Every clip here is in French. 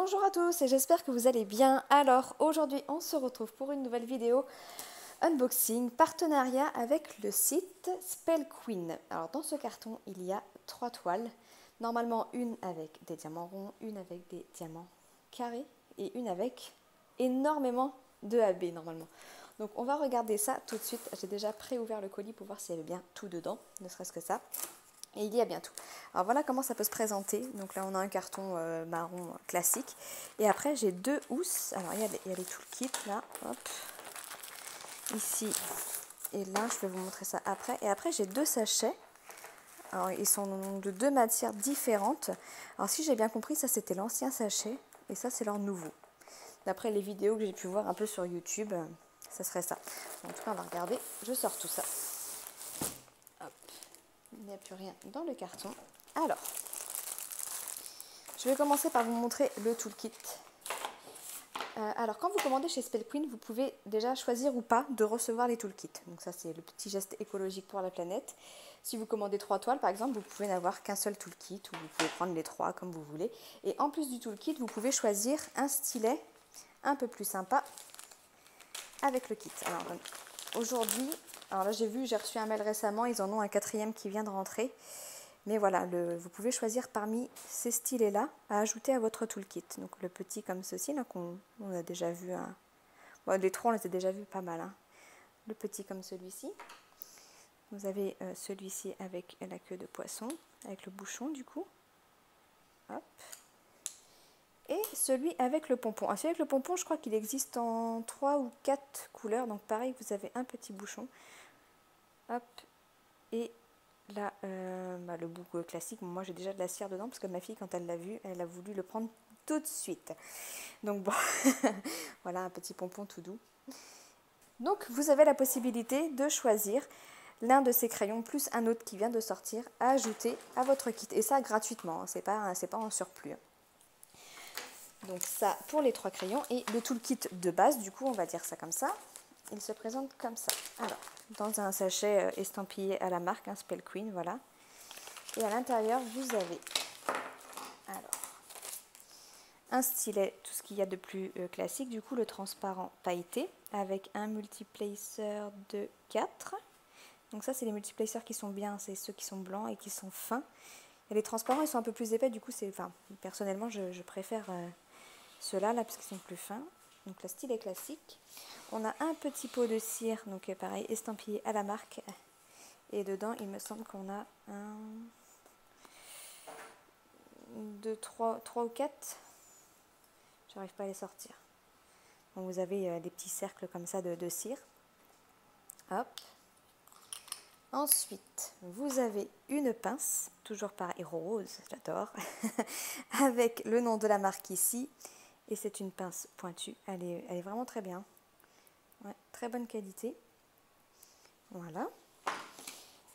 Bonjour à tous et j'espère que vous allez bien. Alors aujourd'hui on se retrouve pour une nouvelle vidéo unboxing, partenariat avec le site Spell Queen. Alors dans ce carton il y a 3 toiles, normalement une avec des diamants ronds, une avec des diamants carrés et une avec énormément de AB normalement. Donc on va regarder ça tout de suite. J'ai déjà pré-ouvert le colis pour voir s'il y avait bien tout dedans, ne serait-ce que ça. Et il y a bien tout. Alors voilà comment ça peut se présenter. Donc là on a un carton marron classique. Et après j'ai deux housses. Alors il y a les toolkits là. Hop. Ici et là, je vais vous montrer ça après. Et après j'ai deux sachets. Alors ils sont de deux matières différentes. Alors si j'ai bien compris, ça c'était l'ancien sachet. Et ça c'est leur nouveau. D'après les vidéos que j'ai pu voir un peu sur YouTube, ça serait ça. En tout cas on va regarder. Je sors tout ça. Il n'y a plus rien dans le carton. Alors, je vais commencer par vous montrer le toolkit. Alors, quand vous commandez chez Spell Queen, vous pouvez déjà choisir ou pas de recevoir les toolkits. Donc ça, c'est le petit geste écologique pour la planète. Si vous commandez 3 toiles, par exemple, vous pouvez n'avoir qu'un seul toolkit ou vous pouvez prendre les 3 comme vous voulez. Et en plus du toolkit, vous pouvez choisir un stylet un peu plus sympa avec le kit. Alors, aujourd'hui, alors là, j'ai reçu un mail récemment, ils en ont un 4e qui vient de rentrer. Mais voilà, vous pouvez choisir parmi ces stylets-là à ajouter à votre toolkit. Donc le petit comme ceci, on a déjà vu, bon, les 3 on les a déjà vus pas mal. Hein. Le petit comme celui-ci. Vous avez celui-ci avec la queue de poisson, avec le bouchon du coup. Hop. Et celui avec le pompon. Alors, celui avec le pompon, je crois qu'il existe en 3 ou 4 couleurs. Donc pareil, vous avez un petit bouchon. Hop. Et là, le bout classique, moi j'ai déjà de la cire dedans parce que ma fille, quand elle l'a vu, elle a voulu le prendre tout de suite. Donc bon, voilà un petit pompon tout doux. Donc vous avez la possibilité de choisir l'un de ces crayons plus un autre qui vient de sortir à ajouter à votre kit. Et ça gratuitement, hein, c'est pas en surplus. Donc ça pour les 3 crayons et le toolkit de base, du coup on va dire ça comme ça. Il se présente comme ça. Alors, dans un sachet estampillé à la marque, hein, Spell Queen, voilà. Et à l'intérieur, vous avez un stylet, tout ce qu'il y a de plus classique, du coup le transparent pailleté, avec un multiplacer de 4. Donc ça, c'est les multiplacers qui sont bien, c'est ceux qui sont blancs et qui sont fins. Et les transparents, ils sont un peu plus épais, du coup, personnellement, je préfère ceux-là, là, parce qu'ils sont plus fins. Donc le stylet classique. On a un petit pot de cire, donc pareil, estampillé à la marque. Et dedans, il me semble qu'on a 1, 2, 3 ou 4. J'arrive pas à les sortir. Donc vous avez des petits cercles comme ça de cire. Hop. Ensuite, vous avez une pince, toujours pareil, rose, j'adore, avec le nom de la marque ici. Et c'est une pince pointue, elle est vraiment très bien. Ouais, très bonne qualité. Voilà.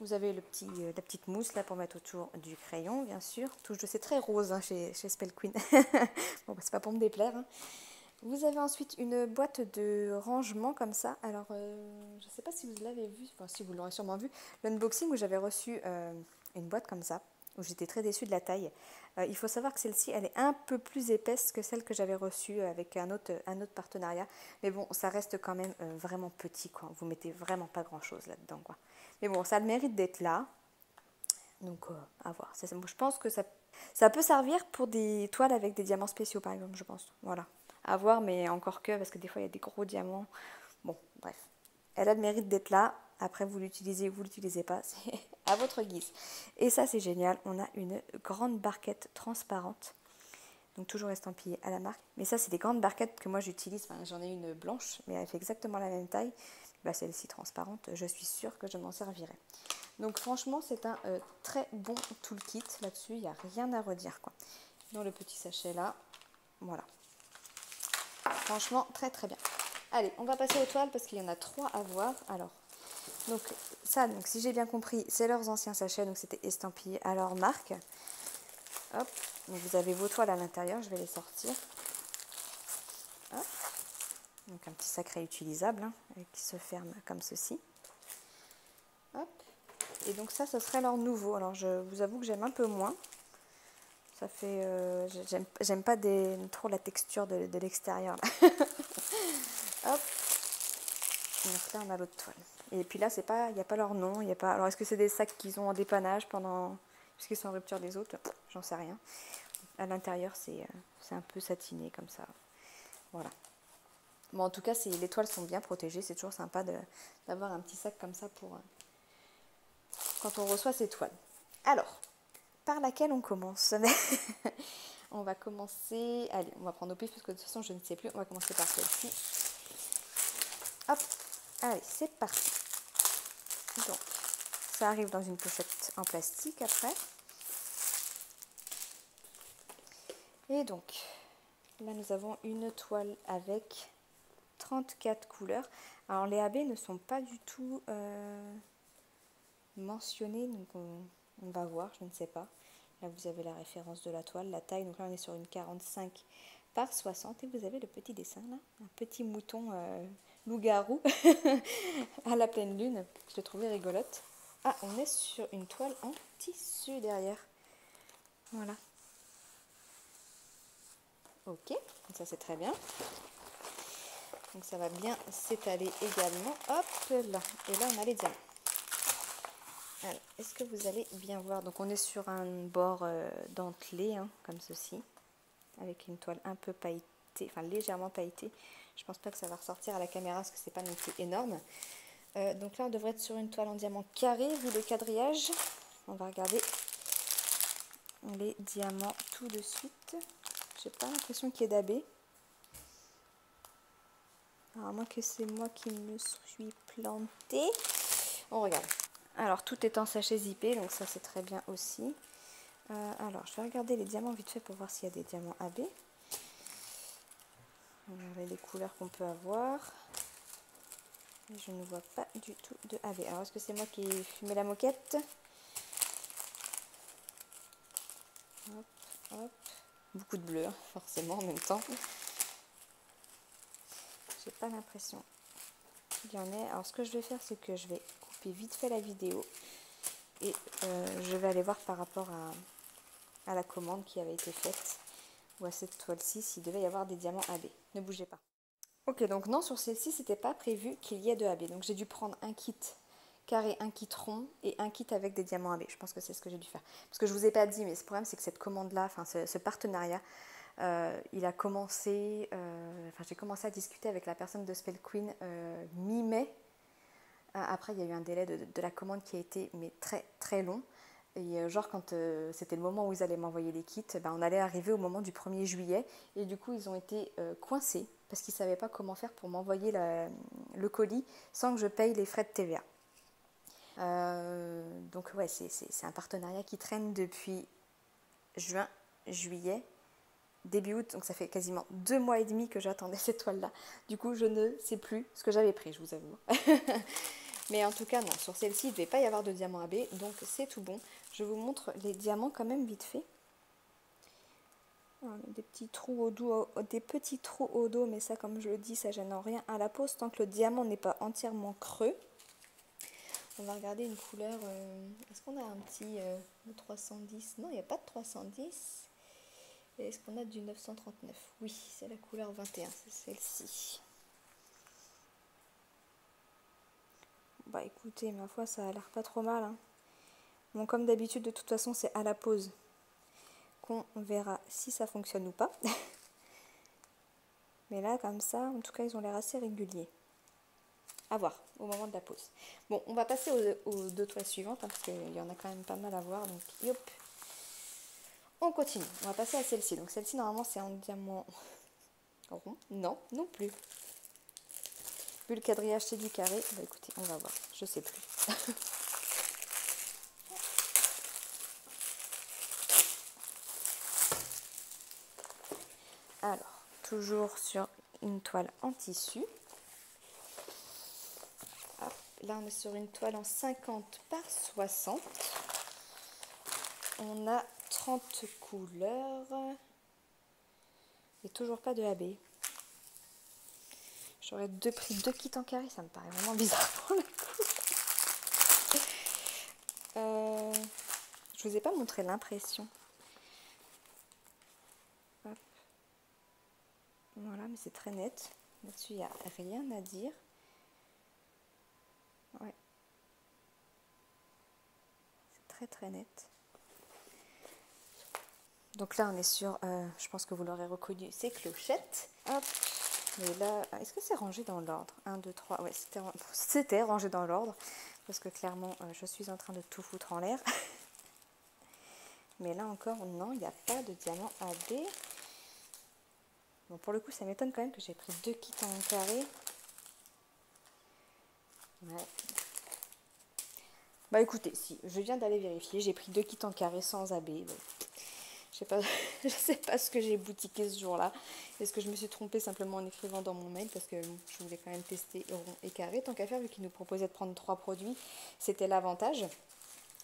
Vous avez la petite mousse là pour mettre autour du crayon, bien sûr. C'est très rose hein, chez Spell Queen. Bon, bah, c'est pas pour me déplaire. Hein. Vous avez ensuite une boîte de rangement comme ça. Alors, je ne sais pas si vous l'avez vu, enfin si vous l'aurez sûrement vu, l'unboxing où j'avais reçu une boîte comme ça, où j'étais très déçue de la taille. Il faut savoir que celle-ci, elle est un peu plus épaisse que celle que j'avais reçue avec un autre partenariat. Mais bon, ça reste quand même vraiment petit, quoi. Vous mettez vraiment pas grand-chose là-dedans, quoi. Mais bon, ça a le mérite d'être là. Donc, à voir. Je pense que ça peut servir pour des toiles avec des diamants spéciaux, par exemple, je pense. Voilà. À voir, mais encore que, parce que des fois, il y a des gros diamants. Bon, bref. Elle a le mérite d'être là. Après, vous l'utilisez ou vous ne l'utilisez pas. C'est à votre guise. Et ça, c'est génial. On a une grande barquette transparente. Donc, toujours estampillée à la marque. Mais ça, c'est des grandes barquettes que moi, j'utilise. Enfin, j'en ai une blanche, mais elle fait exactement la même taille. Bah, celle-ci transparente, je suis sûre que je m'en servirai. Donc franchement, c'est un très bon toolkit. Là-dessus, il n'y a rien à redire, quoi. Dans le petit sachet là, voilà. Franchement, très très bien. Allez, on va passer aux toiles parce qu'il y en a 3 à voir. Alors, donc ça, donc, si j'ai bien compris, c'est leurs anciens sachets. Donc c'était estampillé à leur marque. Hop, donc vous avez vos toiles à l'intérieur. Je vais les sortir. Hop. Donc un petit sac réutilisable hein, qui se ferme comme ceci. Hop. Et donc ça, ce serait leur nouveau. Alors je vous avoue que j'aime un peu moins. Ça fait... j'aime pas trop la texture de l'extérieur. Hop. Donc là, on a l'autre toile. Et puis là, il n'y a pas leur nom. Y a pas... Alors, est-ce que c'est des sacs qu'ils ont en dépannage puisqu'ils sont en rupture des autres? J'en sais rien. À l'intérieur, c'est un peu satiné comme ça. Voilà. Bon, en tout cas, les toiles sont bien protégées. C'est toujours sympa d'avoir un petit sac comme ça pour quand on reçoit ces toiles. Alors, par laquelle on commence? On va commencer... Allez, on va prendre au pif parce que de toute façon, je ne sais plus. On va commencer par celle-ci. Hop. Allez, c'est parti. Donc, ça arrive dans une pochette en plastique après. Et donc, là, nous avons une toile avec 34 couleurs. Alors, les AB ne sont pas du tout mentionnés, donc on va voir, je ne sais pas. Là, vous avez la référence de la toile, la taille. Donc là, on est sur une 45 par 60. Et vous avez le petit dessin, là. Un petit mouton loup-garou à la pleine lune. Je l'ai trouvé rigolote. Ah, on est sur une toile en tissu derrière. Voilà. Ok, ça c'est très bien. Donc ça va bien s'étaler également. Hop là. Et là, on a les diamants. Alors, est-ce que vous allez bien voir? Donc on est sur un bord dentelé, hein, comme ceci, avec une toile un peu pailletée, enfin légèrement pailletée. Je pense pas que ça va ressortir à la caméra parce que c'est pas non plus énorme. Donc là on devrait être sur une toile en diamant carré vu le quadrillage. On va regarder les diamants tout de suite. J'ai pas l'impression qu'il y ait d'AB. Alors à moins que c'est moi qui me suis plantée. On regarde. Alors tout est en sachet zippé, donc ça c'est très bien aussi. Alors je vais regarder les diamants vite fait pour voir s'il y a des diamants AB. Regardez les couleurs qu'on peut avoir. Et je ne vois pas du tout de AB. Alors est-ce que c'est moi qui ai fumé la moquette? Hop, hop. Beaucoup de bleu, hein, forcément en même temps. J'ai pas l'impression qu'il y en ait. Alors ce que je vais faire, c'est que je vais couper vite fait la vidéo. Et je vais aller voir par rapport à la commande qui avait été faite. Ou à cette toile-ci, s'il devait y avoir des diamants AB. Ne bougez pas. Ok, donc non, sur celle-ci, c'était pas prévu qu'il y ait de AB. Donc j'ai dû prendre un kit carré, un kit rond et un kit avec des diamants AB. Je pense que c'est ce que j'ai dû faire. Parce que je vous ai pas dit, mais ce problème, c'est que cette commande-là, enfin ce partenariat, il a commencé, j'ai commencé à discuter avec la personne de Spell Queen mi-mai. Après, il y a eu un délai de la commande qui a été mais très très long. Et genre quand c'était le moment où ils allaient m'envoyer les kits, on allait arriver au moment du 1er juillet. Et du coup, ils ont été coincés parce qu'ils ne savaient pas comment faire pour m'envoyer le colis sans que je paye les frais de TVA. Donc ouais, c'est un partenariat qui traîne depuis juin, juillet, début août. Donc ça fait quasiment 2 mois et demi que j'attendais cette toile-là. Du coup, je ne sais plus ce que j'avais pris, je vous avoue. Mais en tout cas, non, sur celle-ci, il ne devait pas y avoir de diamant AB, donc c'est tout bon. Je vous montre les diamants quand même vite fait. Voilà, des petits trous au dos, mais ça, comme je le dis, ça gêne en rien à la pose tant que le diamant n'est pas entièrement creux. On va regarder une couleur. Est-ce qu'on a un petit de 310? Non, il n'y a pas de 310. Est-ce qu'on a du 939? Oui, c'est la couleur 21, c'est celle-ci. Bah écoutez, ma foi, ça a l'air pas trop mal. Hein. Bon, comme d'habitude, de toute façon, c'est à la pose qu'on verra si ça fonctionne ou pas. Mais là, comme ça, en tout cas, ils ont l'air assez réguliers. À voir au moment de la pose. Bon, on va passer aux 2 toiles suivantes, hein, parce qu'il y en a quand même pas mal à voir. Donc, hop. On continue. On va passer à celle-ci. Donc, celle-ci, normalement, c'est en diamant rond. Non, non plus. Vu le quadrillage, c'est du carré. Bah écoutez, on va voir. Je sais plus. Alors, toujours sur une toile en tissu. Hop, là, on est sur une toile en 50 par 60. On a 30 couleurs. Et toujours pas de AB. J'aurais pris 2 kits en carré, ça me paraît vraiment bizarre pour le coup. Je vous ai pas montré l'impression. Voilà, mais c'est très net. Là-dessus, il n'y a rien à dire. Ouais. C'est très très net. Donc là, on est sur, je pense que vous l'aurez reconnu, c'est clochettes. Hop. Et là, est-ce que c'est rangé dans l'ordre? 1, 2, 3, ouais, c'était rangé dans l'ordre. Parce que clairement, je suis en train de tout foutre en l'air. Mais là encore, non, il n'y a pas de diamant AB. Bon, pour le coup, ça m'étonne quand même que j'ai pris 2 kits en carré. Ouais. Bah écoutez, si, je viens d'aller vérifier, j'ai pris 2 kits en carré sans AB. Bon. Je sais pas ce que j'ai boutiqué ce jour-là. Est-ce que je me suis trompée simplement en écrivant dans mon mail parce que je voulais quand même tester rond et carré. Tant qu'à faire, vu qu'ils nous proposaient de prendre 3 produits, c'était l'avantage.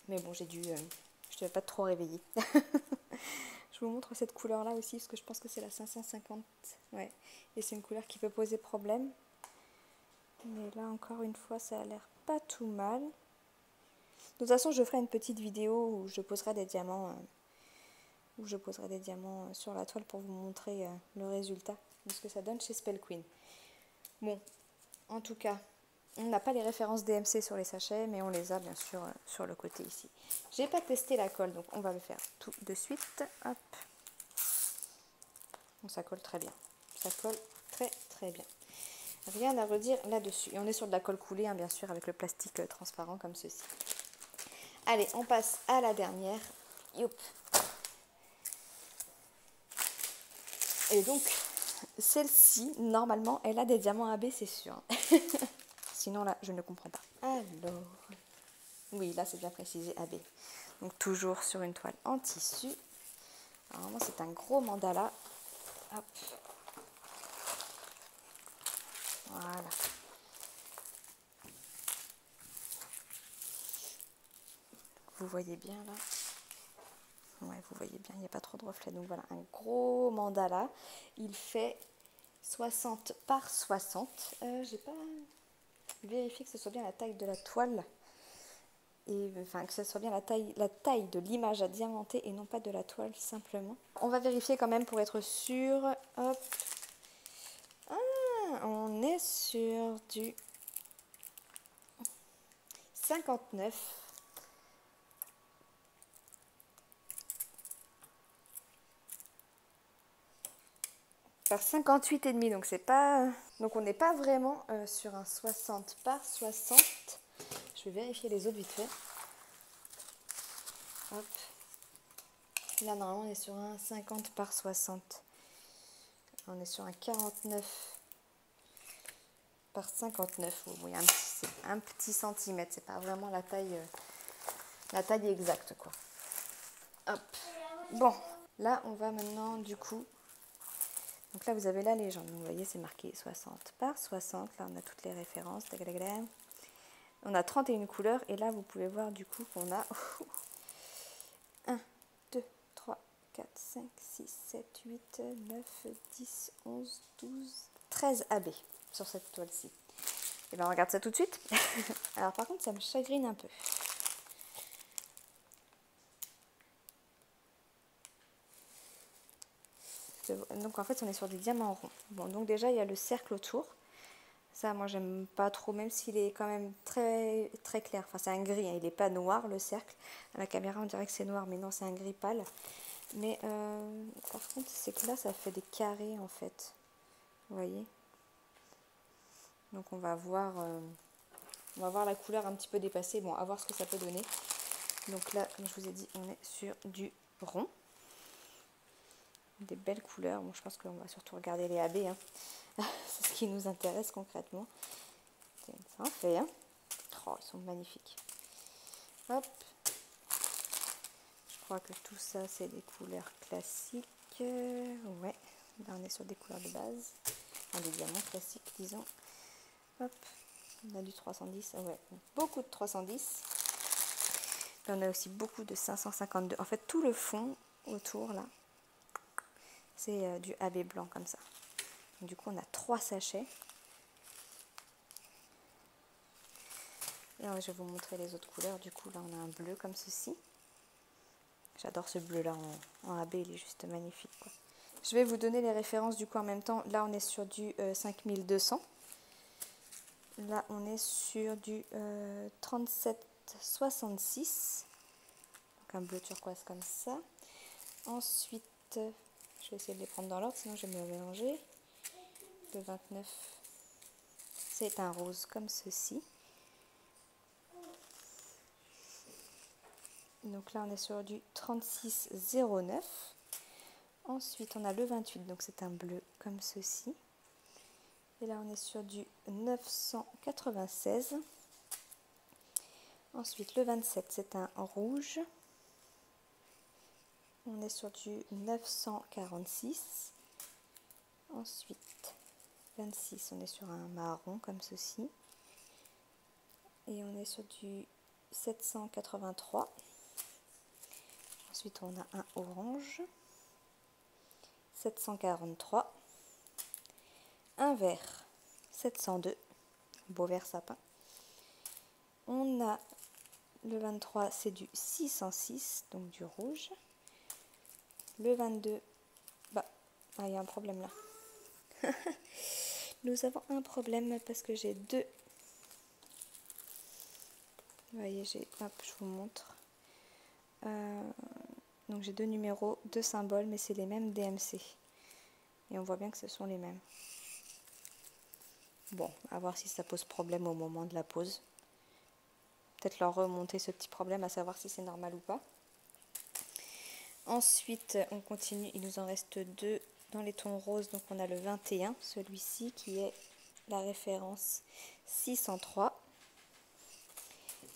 Mais bon, je ne devais pas trop réveiller. Je vous montre cette couleur-là aussi parce que je pense que c'est la 550. Ouais. Et c'est une couleur qui peut poser problème. Mais là, encore une fois, ça a l'air pas tout mal. De toute façon, je ferai une petite vidéo où je poserai des diamants. Sur la toile pour vous montrer le résultat de ce que ça donne chez Spell Queen. Bon, en tout cas, on n'a pas les références DMC sur les sachets, mais on les a bien sûr sur le côté ici. J'ai pas testé la colle, donc on va le faire tout de suite. Hop. Bon, ça colle très bien. Ça colle très très bien. Rien à redire là-dessus. Et on est sur de la colle coulée, hein, bien sûr, avec le plastique transparent comme ceci. Allez, on passe à la dernière. Youp. Et donc, celle-ci, normalement, elle a des diamants AB, c'est sûr. Sinon, là, je ne comprends pas. Alors, oui, là, c'est bien précisé AB. Donc, toujours sur une toile en tissu. Alors, vraiment, c'est un gros mandala. Hop. Voilà. Vous voyez bien, là? Ouais, vous voyez bien, il n'y a pas trop de reflets. Donc, voilà, un gros mandala. Il fait 60 par 60. J'ai pas vérifié que ce soit bien la taille de la toile. Et enfin que ce soit bien la taille de l'image à diamanter et non pas de la toile simplement. On va vérifier quand même pour être sûr. Hop. Ah, on est sur du 59 par 58,5. Donc c'est pas. Donc on n'est pas vraiment sur un 60 par 60. Je vais vérifier les autres vite fait. Hop. Là normalement on est sur un 50 par 60. On est sur un 49 par 59. Bon, il y a un petit centimètre. C'est pas vraiment la taille exacte quoi. Hop. Bon, là on va maintenant du coup. Donc là vous avez la légende. Vous voyez c'est marqué 60 par 60. Là on a toutes les références. On a 31 couleurs et là vous pouvez voir du coup qu'on a 1, 2, 3, 4, 5, 6, 7, 8, 9, 10, 11, 12, 13 AB sur cette toile-ci. Et bien on regarde ça tout de suite. Alors par contre ça me chagrine un peu. Donc en fait on est sur des diamants ronds. Bon donc déjà il y a le cercle autour. Ça moi j'aime pas trop même s'il est quand même très très clair. Enfin c'est un gris, hein. Il n'est pas noir le cercle. À la caméra on dirait que c'est noir mais non c'est un gris pâle. Mais par contre c'est que là ça fait des carrés en fait. Vous voyez. Donc on va voir la couleur un petit peu dépassée. Bon à voir ce que ça peut donner. Donc là comme je vous ai dit on est sur du rond. Des belles couleurs. Bon, je pense qu'on va surtout regarder les AB. Hein. C'est ce qui nous intéresse concrètement. Ça en fait. Hein. Oh, ils sont magnifiques. Hop. Je crois que tout ça, c'est des couleurs classiques. Ouais. Là, on est sur des couleurs de base. Enfin, des diamants classiques, disons. Hop. On a du 310. Ah ouais. Beaucoup de 310. Et on a aussi beaucoup de 552. En fait, tout le fond autour, là, c'est du AB blanc comme ça. Donc, du coup, on a 3 sachets. Et je vais vous montrer les autres couleurs. Du coup, là, on a un bleu comme ceci. J'adore ce bleu-là en AB, il est juste magnifique, quoi. Je vais vous donner les références du coup en même temps. Là, on est sur du 5200. Là, on est sur du 37,66. Donc un bleu turquoise comme ça. Ensuite, je vais essayer de les prendre dans l'ordre, sinon je vais me mélanger. Le 29, c'est un rose comme ceci. Donc là, on est sur du 36,09. Ensuite, on a le 28, donc c'est un bleu comme ceci. Et là, on est sur du 996. Ensuite, le 27, c'est un rouge. On est sur du 946. Ensuite, 26, on est sur un marron comme ceci. Et on est sur du 783. Ensuite, on a un orange. 743. Un vert. 702. Beau vert sapin. On a le 23, c'est du 606, donc du rouge. Le 22, il y a un problème là. Nous avons un problème parce que j'ai deux. Vous voyez, hop, je vous montre. Donc j'ai deux numéros, deux symboles, mais c'est les mêmes DMC. Et on voit bien que ce sont les mêmes. Bon, à voir si ça pose problème au moment de la pose. Peut-être leur remonter ce petit problème, à savoir si c'est normal ou pas. Ensuite, on continue, il nous en reste deux dans les tons roses. Donc on a le 21, celui-ci qui est la référence 603.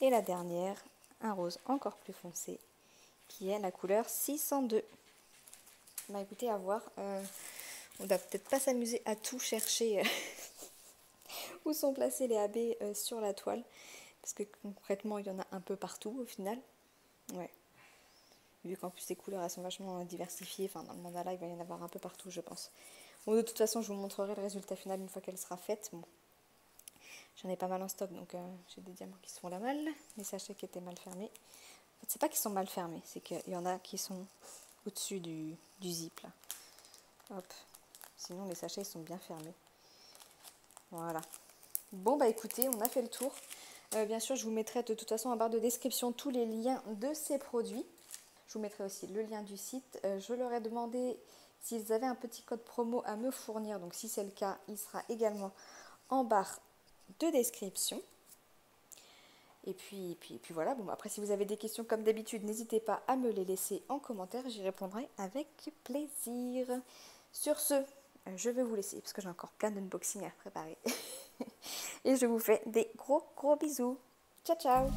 Et la dernière, un rose encore plus foncé, qui est la couleur 602. Bah écoutez, à voir. On va peut-être pas s'amuser à tout chercher où sont placés les AB sur la toile. Parce que concrètement, il y en a un peu partout au final. Ouais. Vu qu'en plus les couleurs elles sont vachement diversifiées, enfin dans le mandala il va y en avoir un peu partout je pense. Bon, de toute façon je vous montrerai le résultat final une fois qu'elle sera faite. Bon. J'en ai pas mal en stock donc j'ai des diamants qui se font la malle. Les sachets qui étaient mal fermés. En fait c'est pas qu'ils sont mal fermés, c'est qu'il y en a qui sont au-dessus du zip là. Hop. Sinon les sachets ils sont bien fermés. Voilà. Bon bah écoutez, on a fait le tour. Bien sûr je vous mettrai de toute façon en barre de description tous les liens de ces produits. Je vous mettrai aussi le lien du site. Je leur ai demandé s'ils avaient un petit code promo à me fournir. Donc si c'est le cas, il sera également en barre de description. Et puis voilà. Bon, après, si vous avez des questions comme d'habitude, n'hésitez pas à me les laisser en commentaire. J'y répondrai avec plaisir. Sur ce, je vais vous laisser parce que j'ai encore plein d'unboxing à préparer. Et je vous fais des gros bisous. Ciao, ciao!